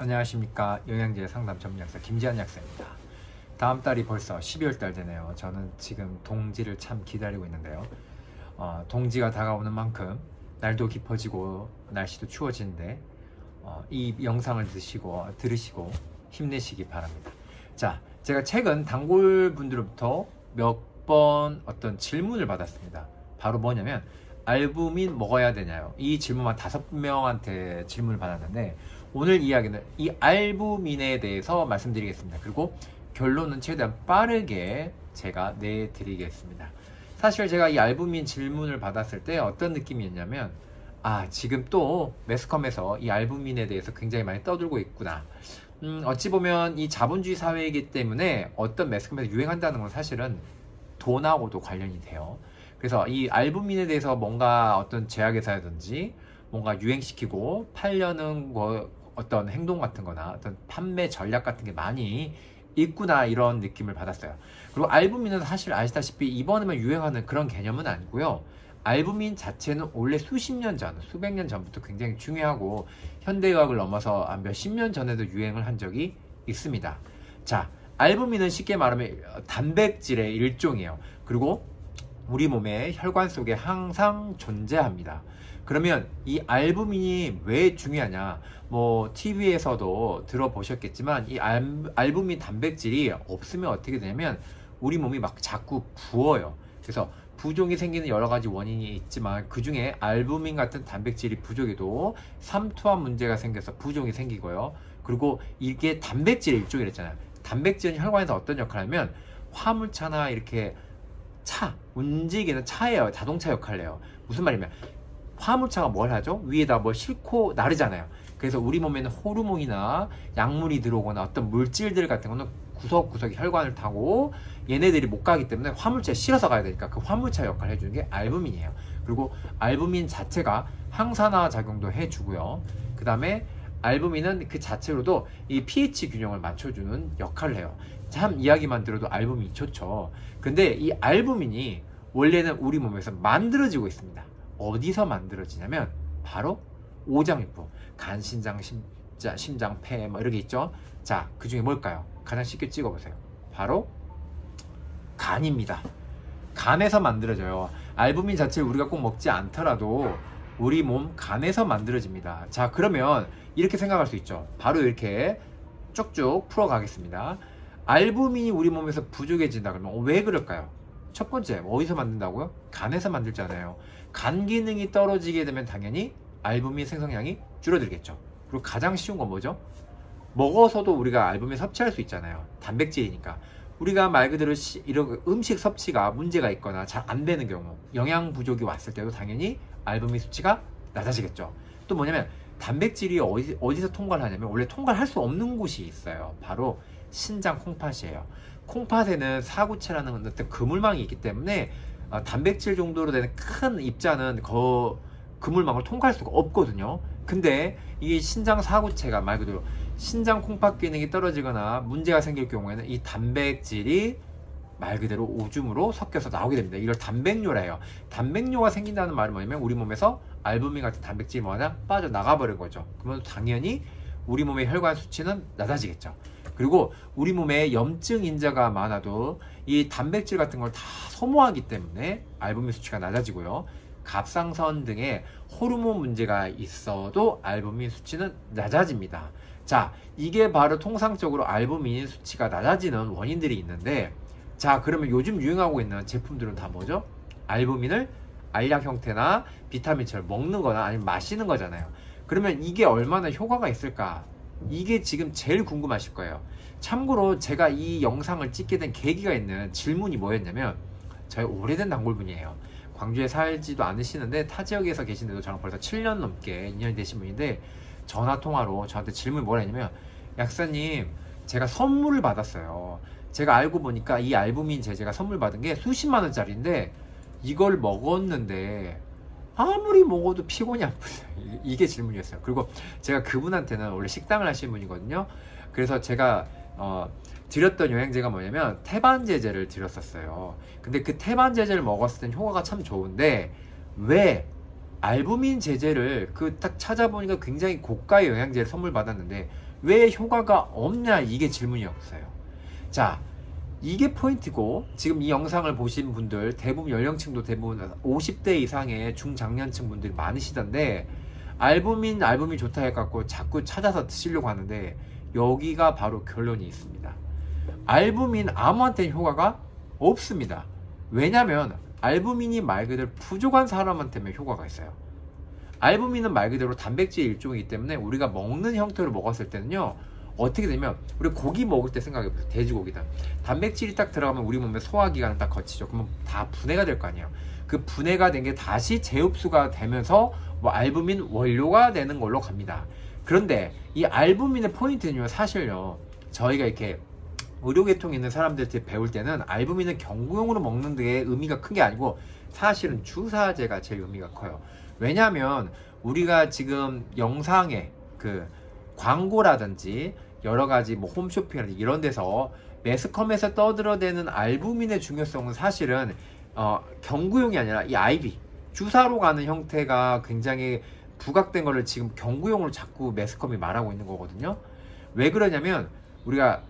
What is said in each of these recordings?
안녕하십니까. 영양제 상담 전문약사 김지한 약사입니다. 다음 달이 벌써 12월 달 되네요. 저는 지금 동지를 참 기다리고 있는데요. 동지가 다가오는 만큼 날도 깊어지고 날씨도 추워지는데 이 영상을 들으시고 힘내시기 바랍니다. 자, 제가 최근 단골 분들로부터 몇 번 어떤 질문을 받았습니다. 바로 뭐냐면 알부민 먹어야 되냐요? 이 질문만 5명한테 질문을 받았는데 오늘 이야기는 이 알부민에 대해서 말씀드리겠습니다. 그리고 결론은 최대한 빠르게 제가 내드리겠습니다. 사실 제가 이 알부민 질문을 받았을 때 어떤 느낌이었냐면 지금 또 매스컴에서 이 알부민에 대해서 굉장히 많이 떠들고 있구나. 어찌 보면 이 자본주의 사회이기 때문에 어떤 매스컴에서 유행한다는 건 사실은 돈하고도 관련이 돼요. 그래서 이 알부민에 대해서 뭔가 어떤 제약회사라든지 뭔가 유행시키고 팔려는 어떤 행동 같은 거나 어떤 판매 전략 같은 게 많이 있구나, 이런 느낌을 받았어요. 그리고 알부민은 사실 아시다시피 이번에만 유행하는 그런 개념은 아니고요. 알부민 자체는 원래 수십 년 전, 수백 년 전부터 굉장히 중요하고 현대의학을 넘어서 몇십 년 전에도 유행을 한 적이 있습니다. 자, 알부민은 쉽게 말하면 단백질의 일종이에요. 그리고 우리 몸의 혈관 속에 항상 존재합니다. 그러면 이 알부민이 왜 중요하냐? TV에서도 들어보셨겠지만 이 알부민 단백질이 없으면 어떻게 되냐면 우리 몸이 막 자꾸 부어요. 그래서 부종이 생기는 여러 가지 원인이 있지만 그 중에 알부민 같은 단백질이 부족해도 삼투압 문제가 생겨서 부종이 생기고요. 그리고 이게 단백질의 일종이랬잖아요. 단백질은 혈관에서 어떤 역할을 하면 화물차나 이렇게 움직이는 차예요. 자동차 역할을 해요. 무슨 말이냐면 화물차가 뭘 하죠? 위에다 뭘 싣고 나르잖아요. 그래서 우리 몸에는 호르몬이나 약물이 들어오거나 어떤 물질들 같은 거는 구석구석에 혈관을 타고 얘네들이 못 가기 때문에 화물차에 실어서 가야 되니까 그 화물차 역할을 해주는 게 알부민이에요. 그리고 알부민 자체가 항산화 작용도 해주고요. 그 다음에 알부민은 그 자체로도 이 pH 균형을 맞춰주는 역할을 해요. 참 이야기만 들어도 알부민이 좋죠. 근데 이 알부민이 원래는 우리 몸에서 만들어지고 있습니다. 어디서 만들어지냐면 바로 오장육부, 간, 신장, 심장, 폐 이렇게 있죠. 자, 그 중에 뭘까요? 가장 쉽게 찍어보세요. 바로 간입니다. 간에서 만들어져요. 알부민 자체를 우리가 꼭 먹지 않더라도 우리 몸 간에서 만들어집니다. 자, 그러면 이렇게 생각할 수 있죠. 바로 이렇게 쭉쭉 풀어가겠습니다. 알부민이 우리 몸에서 부족해진다 그러면 왜 그럴까요? 첫 번째, 어디서 만든다고요? 간에서 만들잖아요. 간 기능이 떨어지게 되면 당연히 알부민 생성량이 줄어들겠죠. 그리고 가장 쉬운 건 뭐죠? 먹어서도 우리가 알부민 섭취할 수 있잖아요. 단백질이니까. 우리가 말 그대로 이런 음식 섭취가 문제가 있거나 잘 안 되는 경우, 영양 부족이 왔을 때도 당연히 알부민 수치가 낮아지겠죠. 또 뭐냐면 단백질이 어디서 통과를 하냐면 원래 통과를 할 수 없는 곳이 있어요. 바로 신장 콩팥이에요. 콩팥에는 사구체라는 어떤 그물망이 있기 때문에 단백질 정도로 되는 큰 입자는 그물망을 통과할 수가 없거든요. 근데 이 신장 사구체가 말 그대로 신장 콩팥 기능이 떨어지거나 문제가 생길 경우에는 이 단백질이 말 그대로 오줌으로 섞여서 나오게 됩니다. 이걸 단백뇨라 해요. 단백뇨가 생긴다는 말은 뭐냐면 우리 몸에서 알부민 같은 단백질이 빠져나가 버린 거죠. 그러면 당연히 우리 몸의 혈관 수치는 낮아지겠죠. 그리고 우리 몸에 염증 인자가 많아도 이 단백질 같은 걸 다 소모하기 때문에 알부민 수치가 낮아지고요. 갑상선 등의 호르몬 문제가 있어도 알부민 수치는 낮아집니다. 자, 이게 바로 통상적으로 알부민 수치가 낮아지는 원인들이 있는데, 자, 그러면 요즘 유행하고 있는 제품들은 다 뭐죠? 알부민을 알약 형태나 비타민처럼 먹는 거나 아니면 마시는 거잖아요. 그러면 이게 얼마나 효과가 있을까? 이게 지금 제일 궁금하실 거예요. 참고로 제가 이 영상을 찍게 된 계기가 있는 질문이 뭐였냐면, 저희 오래된 단골분이에요. 광주에 살지도 않으시는데 타 지역에서 계신데도 저랑 벌써 7년 넘게 인연이 되신 분인데 전화통화로 저한테 질문이 뭐라 했냐면, 약사님, 제가 선물을 받았어요. 제가 알고 보니까 이 알부민 제제가 선물 받은 게 수십만 원짜리인데 이걸 먹었는데 아무리 먹어도 피곤이 안 풀려요. 이게 질문이었어요. 그리고 제가 그분한테는 원래 식당을 하시는 분이거든요. 그래서 제가 드렸던 영양제가 뭐냐면 태반제제를 드렸었어요. 근데 그 태반제제를 먹었을 땐 효과가 참 좋은데 왜 알부민 제제를 딱 찾아보니까 굉장히 고가의 영양제를 선물 받았는데 왜 효과가 없냐, 이게 질문이었어요. 자, 이게 포인트고, 지금 이 영상을 보신 분들 대부분 연령층도 대부분 50대 이상의 중장년층 분들이 많으시던데, 알부민 좋다 해갖고 자꾸 찾아서 드시려고 하는데, 여기가 바로 결론이 있습니다. 알부민 아무한테는 효과가 없습니다. 왜냐면 알부민이 말 그대로 부족한 사람한테만 효과가 있어요. 알부민은 말 그대로 단백질 일종이기 때문에 우리가 먹는 형태로 먹었을 때는요, 어떻게 되면, 우리 고기 먹을 때 생각해보세요. 돼지고기다, 단백질이 딱 들어가면 우리 몸에 소화기관을 딱 거치죠. 그러면 다 분해가 될 거 아니에요. 그 분해가 된 게 다시 재흡수가 되면서 뭐 알부민 원료가 되는 걸로 갑니다. 그런데 이 알부민의 포인트는요, 사실요, 저희가 이렇게 의료계통에 있는 사람들한테 배울 때는 알부민은 경구용으로 먹는 데 의미가 큰 게 아니고, 사실은 주사제가 제일 의미가 커요. 왜냐하면 우리가 지금 영상에 광고라든지 여러가지 뭐 홈쇼핑이라든지 이런 데서 매스컴에서 떠들어대는 알부민의 중요성은 사실은 경구용이 아니라 이 IV, 주사로 가는 형태가 굉장히 부각된 거를 지금 경구용으로 자꾸 매스컴이 말하고 있는 거거든요. 왜 그러냐면, 우리가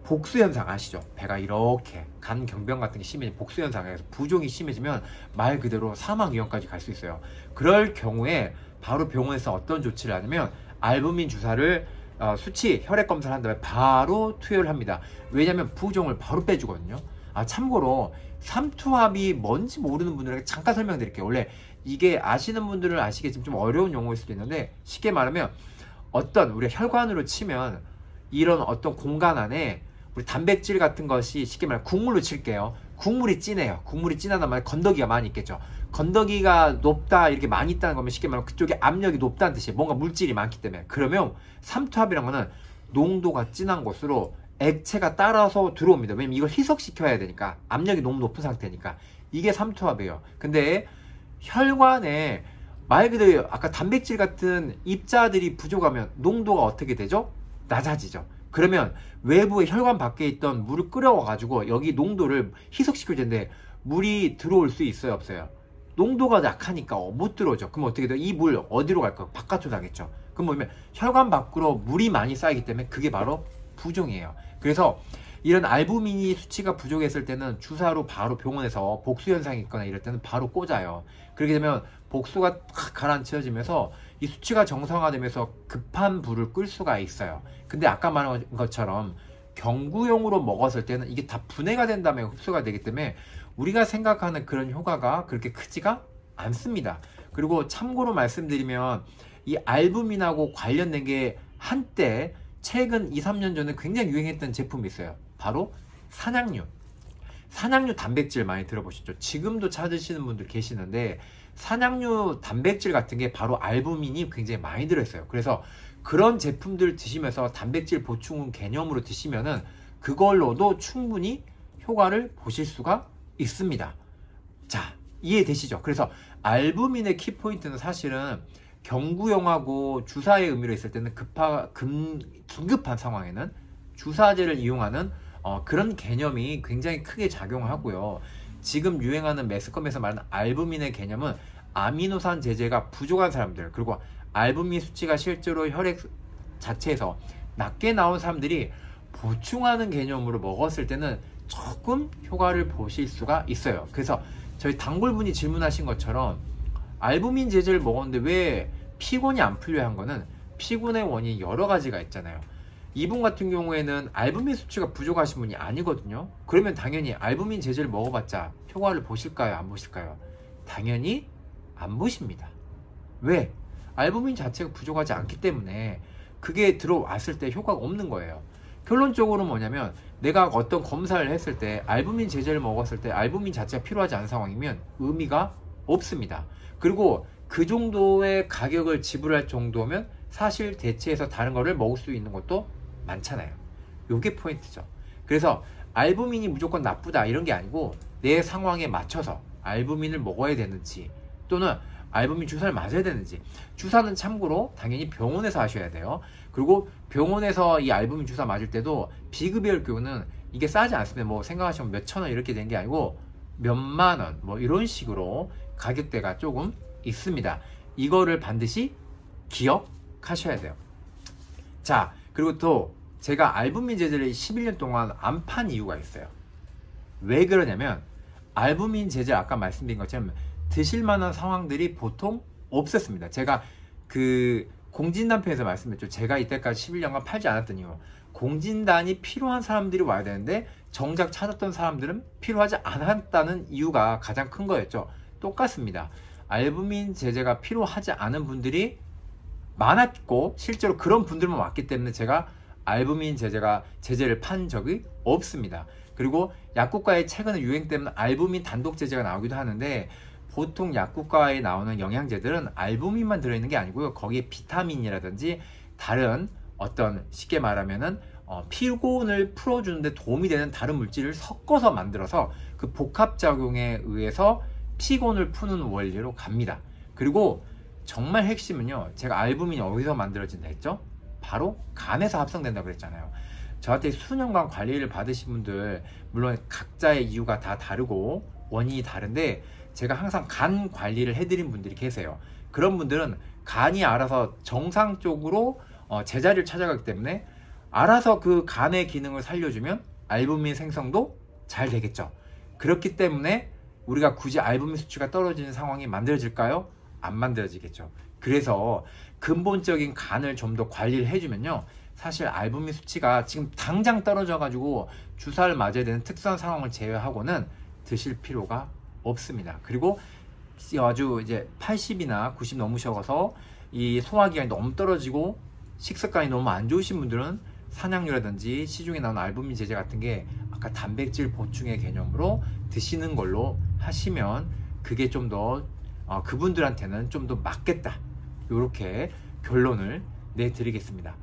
복수 현상 아시죠? 배가 이렇게 간 경변 같은 게 심해지면, 복수 현상에서 부종이 심해지면 말 그대로 사망 위험까지 갈 수 있어요. 그럴 경우에 바로 병원에서 어떤 조치를 하냐면, 알부민 주사를 수치 혈액 검사를 한 다음에 바로 투여를 합니다. 왜냐면 부종을 바로 빼주거든요. 참고로 삼투압이 뭔지 모르는 분들에게 잠깐 설명드릴게요. 원래 이게 아시는 분들은 아시겠지만 좀 어려운 용어일 수도 있는데, 쉽게 말하면 우리가 혈관으로 치면 이런 어떤 공간 안에 우리 단백질 같은 것이, 쉽게 말하면 국물로 칠게요. 국물이 진해요. 국물이 진하단 말에 건더기가 많이 있겠죠. 건더기가 높다, 이렇게 많이 있다는 거면 쉽게 말하면 그쪽에 압력이 높다는 뜻이에요. 뭔가 물질이 많기 때문에. 그러면 삼투압이라는 거는 농도가 진한 곳으로 액체가 따라서 들어옵니다. 왜냐면 이걸 희석시켜야 되니까, 압력이 너무 높은 상태니까. 이게 삼투압이에요. 근데 혈관에 말 그대로 아까 단백질 같은 입자들이 부족하면 농도가 어떻게 되죠? 낮아지죠. 그러면 외부에 혈관 밖에 있던 물을 끓여와 가지고 여기 농도를 희석시켜야 되는데, 물이 들어올 수 있어요, 없어요? 농도가 약하니까 못 들어오죠. 그럼 어떻게 돼요? 이 물 어디로 갈까요? 바깥으로 가겠죠. 그럼 뭐냐면 혈관 밖으로 물이 많이 쌓이기 때문에 그게 바로 부종이에요. 그래서 이런 알부민이 수치가 부족했을 때는 주사로 바로 병원에서 복수 현상이 있거나 이럴 때는 바로 꽂아요. 그렇게 되면 복수가 가라앉혀지면서 이 수치가 정상화되면서 급한 불을 끌 수가 있어요. 근데 아까 말한 것처럼 경구용으로 먹었을 때는 이게 다 분해가 된 다음에 흡수가 되기 때문에 우리가 생각하는 그런 효과가 그렇게 크지가 않습니다. 그리고 참고로 말씀드리면, 이 알부민하고 관련된 게 한때 최근 2, 3년 전에 굉장히 유행했던 제품이 있어요. 바로 산양류. 산양류 단백질 많이 들어보셨죠? 지금도 찾으시는 분들 계시는데, 산양류 단백질 같은 게 바로 알부민이 굉장히 많이 들어있어요. 그래서 그런 제품들 드시면서 단백질 보충 개념으로 드시면은 그걸로도 충분히 효과를 보실 수가 있습니다. 자, 이해되시죠? 그래서 알부민의 키포인트는 사실은 경구용하고 주사의 의미로 있을 때는 긴급한 상황에는 주사제를 이용하는 그런 개념이 굉장히 크게 작용하고요. 지금 유행하는 매스컴에서 말하는 알부민의 개념은 아미노산 제제가 부족한 사람들, 그리고 알부민 수치가 실제로 혈액 자체에서 낮게 나온 사람들이 보충하는 개념으로 먹었을 때는 조금 효과를 보실 수가 있어요. 그래서 저희 단골분이 질문하신 것처럼 알부민 제제를 먹었는데 왜 피곤이 안 풀려 한 거는, 피곤의 원인이 여러 가지가 있잖아요. 이분 같은 경우에는 알부민 수치가 부족하신 분이 아니거든요. 그러면 당연히 알부민 제제를 먹어봤자 효과를 보실까요? 안 보실까요? 당연히 안 보십니다. 왜? 알부민 자체가 부족하지 않기 때문에 그게 들어왔을 때 효과가 없는 거예요. 결론적으로 뭐냐면, 내가 어떤 검사를 했을 때 알부민 제제를 먹었을 때 알부민 자체가 필요하지 않은 상황이면 의미가 없습니다. 그리고 그 정도의 가격을 지불할 정도면 사실 대체해서 다른 거를 먹을 수 있는 것도 많잖아요. 요게 포인트죠. 그래서 알부민이 무조건 나쁘다 이런 게 아니고, 내 상황에 맞춰서 알부민을 먹어야 되는지, 또는 알부민 주사를 맞아야 되는지. 주사는 참고로 당연히 병원에서 하셔야 돼요. 그리고 병원에서 이 알부민 주사 맞을 때도 비급여일 경우는 이게 싸지 않습니다. 뭐 생각하시면 몇천 원 이렇게 된 게 아니고 몇만 원 뭐 이런 식으로 가격대가 조금 있습니다. 이거를 반드시 기억하셔야 돼요. 자, 그리고 또 제가 알부민 제제를 11년 동안 안 판 이유가 있어요. 왜 그러냐면 알부민 제제 아까 말씀드린 것처럼 드실 만한 상황들이 보통 없었습니다. 제가 그 공진단편에서 말씀드렸죠. 제가 이때까지 11년간 팔지 않았던 이유, 공진단이 필요한 사람들이 와야 되는데 정작 찾았던 사람들은 필요하지 않았다는 이유가 가장 큰 거였죠. 똑같습니다. 알부민 제제가 필요하지 않은 분들이 많았고 실제로 그런 분들만 왔기 때문에 제가 알부민 제제를 판 적이 없습니다. 그리고 약국가에 최근에 유행 때문에 알부민 단독 제제가 나오기도 하는데 보통 약국가에 나오는 영양제들은 알부민만 들어있는 게 아니고요. 거기에 비타민이라든지 다른 어떤 쉽게 말하면은 피곤을 풀어주는데 도움이 되는 다른 물질을 섞어서 만들어서 그 복합작용에 의해서 피곤을 푸는 원리로 갑니다. 그리고 정말 핵심은요. 제가 알부민이 어디서 만들어진다 했죠? 바로 간에서 합성된다고 그랬잖아요. 저한테 수년간 관리를 받으신 분들 물론 각자의 이유가 다 다르고 원인이 다른데 제가 항상 간 관리를 해드린 분들이 계세요. 그런 분들은 간이 알아서 정상적으로 제자리를 찾아가기 때문에 알아서 그 간의 기능을 살려주면 알부민 생성도 잘 되겠죠. 그렇기 때문에 우리가 굳이 알부민 수치가 떨어지는 상황이 만들어질까요? 안 만들어지겠죠. 그래서 근본적인 간을 좀 더 관리를 해주면요. 사실 알부민 수치가 지금 당장 떨어져 가지고 주사를 맞아야 되는 특수한 상황을 제외하고는 드실 필요가 없습니다. 그리고 아주 이제 80이나 90 넘으셔서 이 소화기관이 너무 떨어지고 식습관이 너무 안 좋으신 분들은 산양유라든지 시중에 나오는 알부민 제제 같은 게 아까 단백질 보충의 개념으로 드시는 걸로 하시면 그게 좀 더 그분들한테는 좀 더 맞겠다. 이렇게 결론을 내드리겠습니다.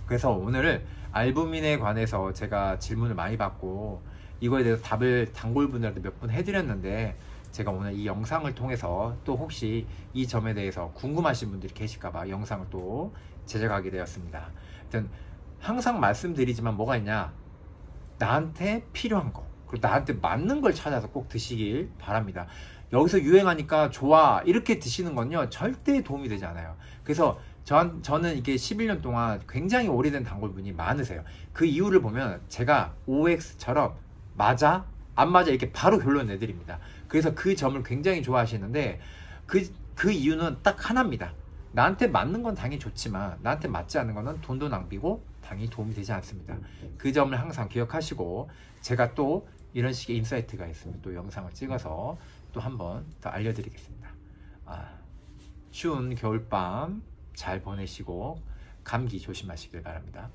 그래서 오늘 알부민에 관해서 제가 질문을 많이 받고 이거에 대해서 답을 단골분들한테 몇 번 해드렸는데 제가 오늘 이 영상을 통해서 또 혹시 이 점에 대해서 궁금하신 분들이 계실까봐 영상을 또 제작하게 되었습니다. 하여튼 항상 말씀드리지만 뭐가 있냐, 나한테 필요한 거 그리고 나한테 맞는 걸 찾아서 꼭 드시길 바랍니다. 여기서 유행하니까 좋아 이렇게 드시는 건요 절대 도움이 되지 않아요. 그래서 저는 이게 11년 동안 굉장히 오래된 단골분이 많으세요. 그 이유를 보면 제가 OX처럼 맞아? 안 맞아? 이렇게 바로 결론 내드립니다. 그래서 그 점을 굉장히 좋아하시는데 그 이유는 딱 하나입니다. 나한테 맞는 건 당연히 좋지만 나한테 맞지 않는 거는 돈도 낭비고 당연히 도움이 되지 않습니다. 그 점을 항상 기억하시고 제가 또 이런 식의 인사이트가 있으면 또 영상을 찍어서 또 한 번 더 알려드리겠습니다. 추운 겨울밤 잘 보내시고 감기 조심하시길 바랍니다.